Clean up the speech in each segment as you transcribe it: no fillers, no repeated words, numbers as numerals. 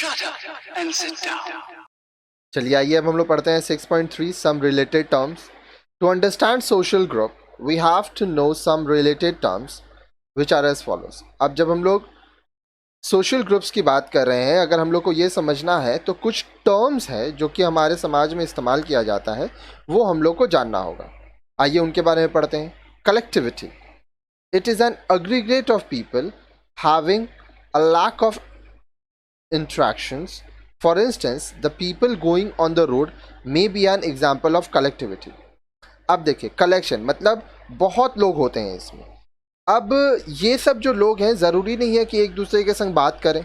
Shut up and sit down. चलिए आइए अब हम लोग पढ़ते हैं 6.3 some related terms. To understand social group we have to know some related terms which are as follows. अब जब हम लोग सोशल ग्रुप्स की बात कर रहे हैं, अगर हम लोग को ये समझना है तो कुछ टर्म्स है जो कि हमारे समाज में इस्तेमाल किया जाता है, वो हम लोग को जानना होगा. आइए उनके बारे में पढ़ते हैं. Collectivity. It is an aggregate of people having a lack of interactions. For instance, the people going on the road may be an example of collectivity. अब देखिए, कलेक्शन मतलब बहुत लोग होते हैं इसमें. अब ये सब जो लोग हैं ज़रूरी नहीं है कि एक दूसरे के संग बात करें.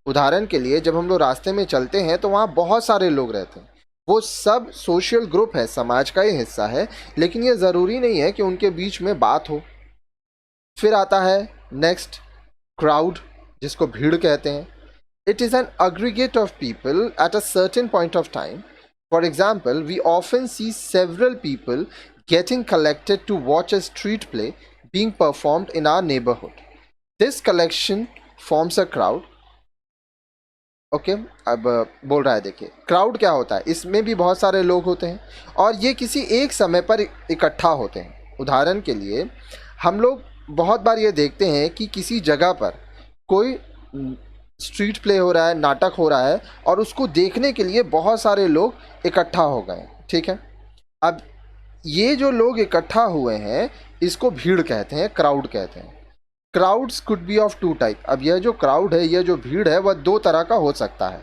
उदाहरण के लिए जब हम लोग रास्ते में चलते हैं तो वहाँ बहुत सारे लोग रहते हैं, वो सब सोशल ग्रुप है, समाज का ही हिस्सा है, लेकिन ये ज़रूरी नहीं है कि उनके बीच में बात हो. फिर आता है नेक्स्ट, क्राउड, जिसको भीड़ कहते हैं. It is an aggregate of people at a certain point of time. For example, we often see several people getting collected to watch a street play being performed in our neighborhood. This collection forms a crowd. Okay अब बोल रहा है, देखिए crowd क्या होता है. इसमें भी बहुत सारे लोग होते हैं और ये किसी एक समय पर इकट्ठा होते हैं. उदाहरण के लिए हम लोग बहुत बार ये देखते हैं कि किसी जगह पर कोई स्ट्रीट प्ले हो रहा है, नाटक हो रहा है, और उसको देखने के लिए बहुत सारे लोग इकट्ठा हो गए. ठीक है, अब ये जो लोग इकट्ठा हुए हैं इसको भीड़ कहते हैं, क्राउड कहते हैं. Crowds could be of two type. अब यह जो क्राउड है, यह जो भीड़ है, वह दो तरह का हो सकता है.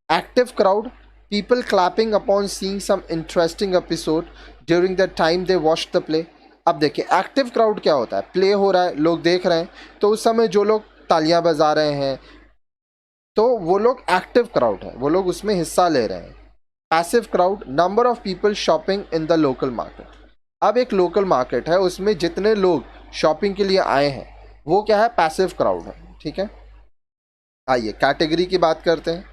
Active crowd, people clapping upon seeing some interesting episode during the time they watch the play. अब देखिए एक्टिव क्राउड क्या होता है. प्ले हो रहा है, लोग देख रहे हैं, तो उस समय जो लोग तालियां बजा रहे हैं तो वो लोग एक्टिव क्राउड है, वो लोग उसमें हिस्सा ले रहे हैं. Passive crowd, number of people shopping in the local market. अब एक लोकल मार्केट है, उसमें जितने लोग शॉपिंग के लिए आए हैं वो क्या है, पैसिव क्राउड है. ठीक है, आइए कैटेगरी की बात करते हैं.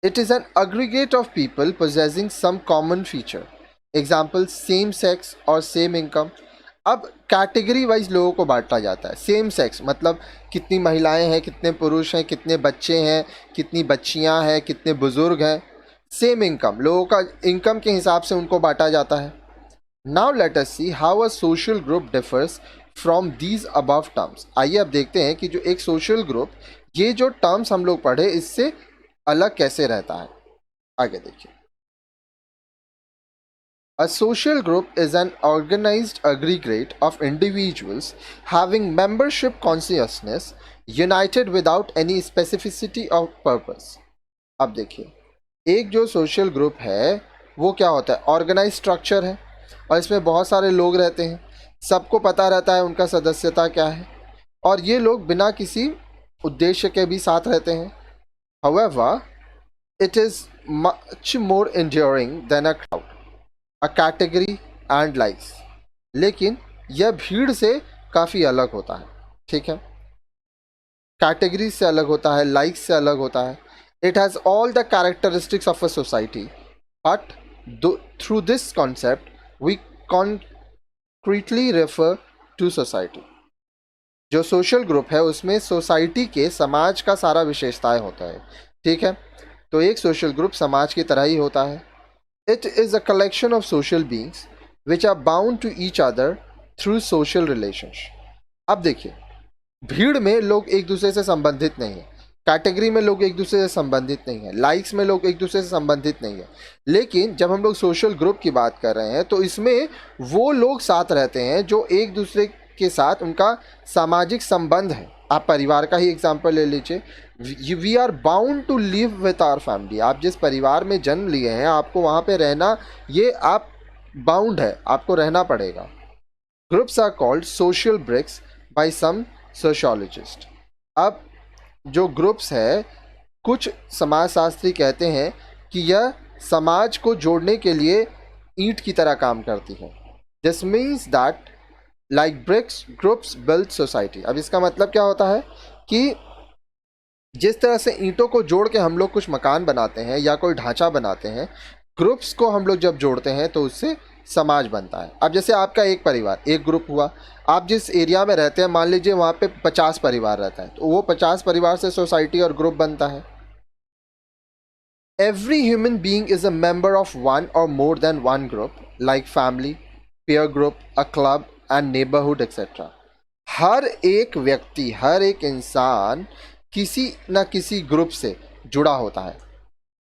It is an aggregate of people possessing some common feature. Example, same sex और सेम इनकम. अब कैटेगरी वाइज लोगों को बांटा जाता है. सेम सेक्स मतलब कितनी महिलाएं हैं, कितने पुरुष हैं, कितने बच्चे हैं, कितनी बच्चियां हैं, कितने बुजुर्ग हैं. सेम इनकम, लोगों का इनकम के हिसाब से उनको बांटा जाता है. Now let us see how a social group differs from these above terms. आइए अब देखते हैं कि जो एक सोशल ग्रुप, ये जो टर्म्स हम लोग पढ़े, इससे अलग कैसे रहता है. आगे देखिए. A social group is an organized aggregate of individuals having membership consciousness united without any specificity of purpose. अब देखिए, एक जो सोशल ग्रुप है वो क्या होता है, ऑर्गेनाइज स्ट्रक्चर है और इसमें बहुत सारे लोग रहते हैं. सबको पता रहता है उनका सदस्यता क्या है और ये लोग बिना किसी उद्देश्य के भी साथ रहते हैं. However, it is much more enduring than a crowd, a category and likes. लेकिन यह भीड़ से काफ़ी अलग होता है. ठीक है, कैटेगरी से अलग होता है, लाइक्स से अलग होता है. It has all the characteristics of a society, but through this concept we concretely refer to society. जो सोशल ग्रुप है उसमें सोसाइटी के, समाज का सारा विशेषताएं होता है. ठीक है, तो एक सोशल ग्रुप समाज की तरह ही होता है. It is a collection of social beings which are bound to each other through social relations. अब देखिए, भीड़ में लोग एक दूसरे से संबंधित नहीं है, कैटेगरी में लोग एक दूसरे से संबंधित नहीं है, लाइक्स में लोग एक दूसरे से संबंधित नहीं है. लेकिन जब हम लोग सोशल ग्रुप की बात कर रहे हैं तो इसमें वो लोग साथ रहते हैं जो एक दूसरे के साथ उनका सामाजिक संबंध है. आप परिवार का ही एग्जाम्पल ले लीजिए. We are bound to live with our family. आप जिस परिवार में जन्म लिए हैं, आपको वहाँ पे रहना, ये आप बाउंड है, आपको रहना पड़ेगा. Groups are called social bricks by some sociologist. अब जो ग्रुप्स है, कुछ समाजशास्त्री कहते हैं कि यह समाज को जोड़ने के लिए ईंट की तरह काम करती है. This means that like bricks groups build society. अब इसका मतलब क्या होता है कि जिस तरह से ईंटों को जोड़ के हम लोग कुछ मकान बनाते हैं या कोई ढांचा बनाते हैं, ग्रुप्स को हम लोग जब जोड़ते हैं तो उससे समाज बनता है. अब जैसे आपका एक परिवार, एक ग्रुप हुआ. आप जिस एरिया में रहते हैं, मान लीजिए वहाँ पे 50 परिवार रहता है, तो वो 50 परिवार से सोसाइटी और ग्रुप बनता है. Every human being is a member of one or more than one group, like family, peer group, a club, and neighborhood, etc. हर एक व्यक्ति, हर एक इंसान किसी न किसी ग्रुप से जुड़ा होता है,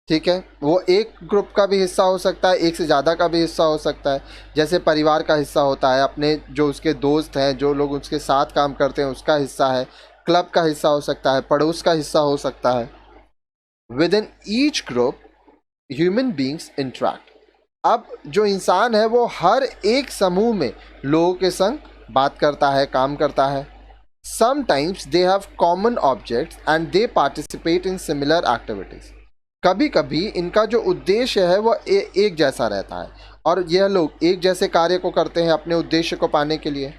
ठीक है। वो एक ग्रुप का भी हिस्सा हो सकता है, एक से ज़्यादा का भी हिस्सा हो सकता है। जैसे परिवार का हिस्सा होता है, अपने जो उसके दोस्त हैं, जो लोग उसके साथ काम करते हैं, उसका हिस्सा है। क्लब का हिस्सा हो सकता है, पड़ोस का हिस्सा हो सकता है। With in each group human beings interact. अब जो इंसान है वो हर एक समूह में लोगों के संग बात करता है, काम करता है। Sometimes they have common objects and they participate in similar activities. कभी कभी इनका जो उद्देश्य है वो एक जैसा रहता है और यह लोग एक जैसे कार्य को करते हैं अपने उद्देश्य को पाने के लिए।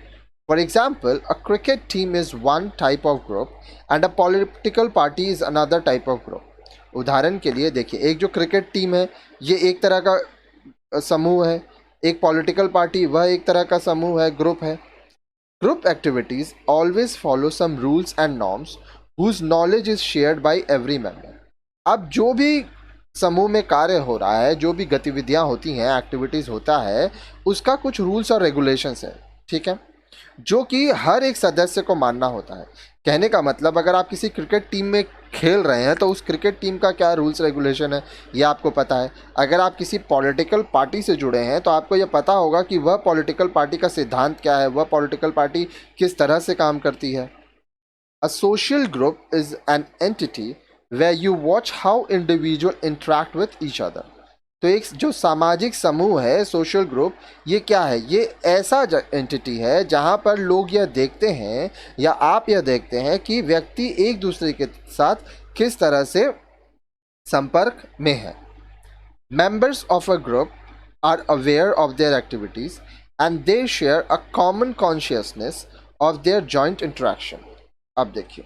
For example, a cricket team is one type of group and a political party is another type of group. उदाहरण के लिए देखिए, एक जो क्रिकेट टीम है ये एक तरह का समूह है, एक पॉलिटिकल पार्टी वह एक तरह का समूह है, ग्रुप है। Group activities always follow some rules and norms whose knowledge is shared by every member. अब जो भी समूह में कार्य हो रहा है, जो भी गतिविधियां होती हैं, एक्टिविटीज़ होता है, उसका कुछ रूल्स और रेगुलेशंस है, ठीक है, जो कि हर एक सदस्य को मानना होता है। कहने का मतलब, अगर आप किसी क्रिकेट टीम में खेल रहे हैं तो उस क्रिकेट टीम का क्या रूल्स रेगुलेशन है ये आपको पता है। अगर आप किसी पॉलिटिकल पार्टी से जुड़े हैं तो आपको यह पता होगा कि वह पॉलिटिकल पार्टी का सिद्धांत क्या है, वह पॉलिटिकल पार्टी किस तरह से काम करती है। A social group is an entity where you watch how individual interact with each other। तो एक जो सामाजिक समूह है, सोशल ग्रुप, ये क्या है? ये ऐसा एंटिटी है जहाँ पर लोग यह देखते हैं या आप यह देखते हैं कि व्यक्ति एक दूसरे के साथ किस तरह से संपर्क में है। Members of a group are aware of their activities and they share a common consciousness of their joint interaction। अब देखिए,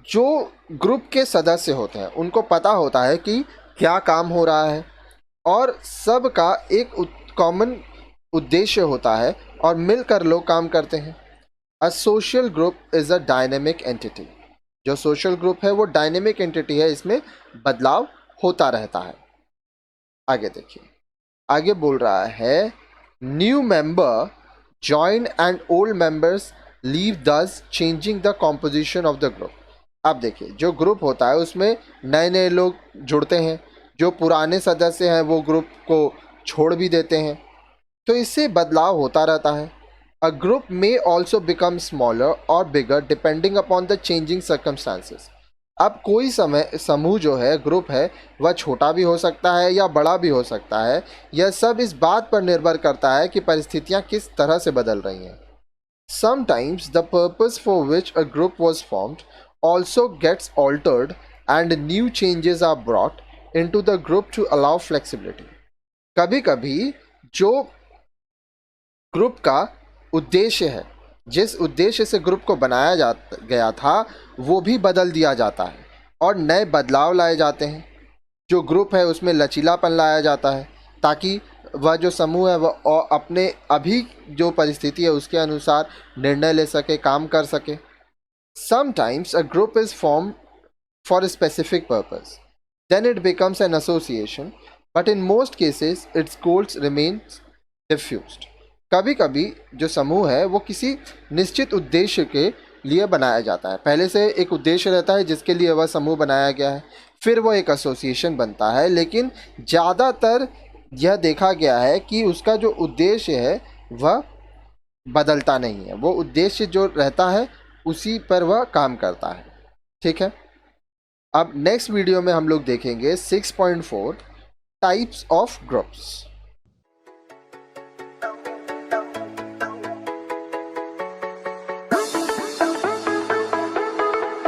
जो ग्रुप के सदस्य होते हैं उनको पता होता है कि क्या काम हो रहा है और सबका एक कॉमन उद्देश्य होता है और मिलकर लोग काम करते हैं। A social group is a dynamic entity. जो सोशल ग्रुप है वो डायनेमिक एंटिटी है, इसमें बदलाव होता रहता है। आगे देखिए, आगे बोल रहा है, new member join and old members leave, thus changing the composition of the group. अब देखिए, जो ग्रुप होता है उसमें नए नए लोग जुड़ते हैं, जो पुराने सदस्य हैं वो ग्रुप को छोड़ भी देते हैं, तो इससे बदलाव होता रहता है। A group may also become smaller और bigger depending upon the changing circumstances. अब कोई समूह जो है, ग्रुप है, वह छोटा भी हो सकता है या बड़ा भी हो सकता है। यह सब इस बात पर निर्भर करता है कि परिस्थितियाँ किस तरह से बदल रही हैं। Sometimes the purpose for which a group was formed also gets altered and new changes are brought into the group to allow flexibility। कभी कभी जो ग्रुप का उद्देश्य है, जिस उद्देश्य से ग्रुप को बनाया गया था, वो भी बदल दिया जाता है और नए बदलाव लाए जाते हैं। जो ग्रुप है उसमें लचीलापन लाया जाता है ताकि वह जो समूह है वह अपने अभी जो परिस्थिति है उसके अनुसार निर्णय ले सके, काम कर सके। Sometimes a group is formed for a specific purpose. Then it becomes an association, but in most cases its goals remain diffused। कभी कभी जो समूह है वो किसी निश्चित उद्देश्य के लिए बनाया जाता है। पहले से एक उद्देश्य रहता है जिसके लिए वह समूह बनाया गया है, फिर वो एक एसोसिएशन बनता है। लेकिन ज़्यादातर यह देखा गया है कि उसका जो उद्देश्य है वह बदलता नहीं है, वो उद्देश्य जो रहता है उसी पर वह काम करता है, ठीक है। अब नेक्स्ट वीडियो में हम लोग देखेंगे 6.4 टाइप्स ऑफ ग्रुप्स।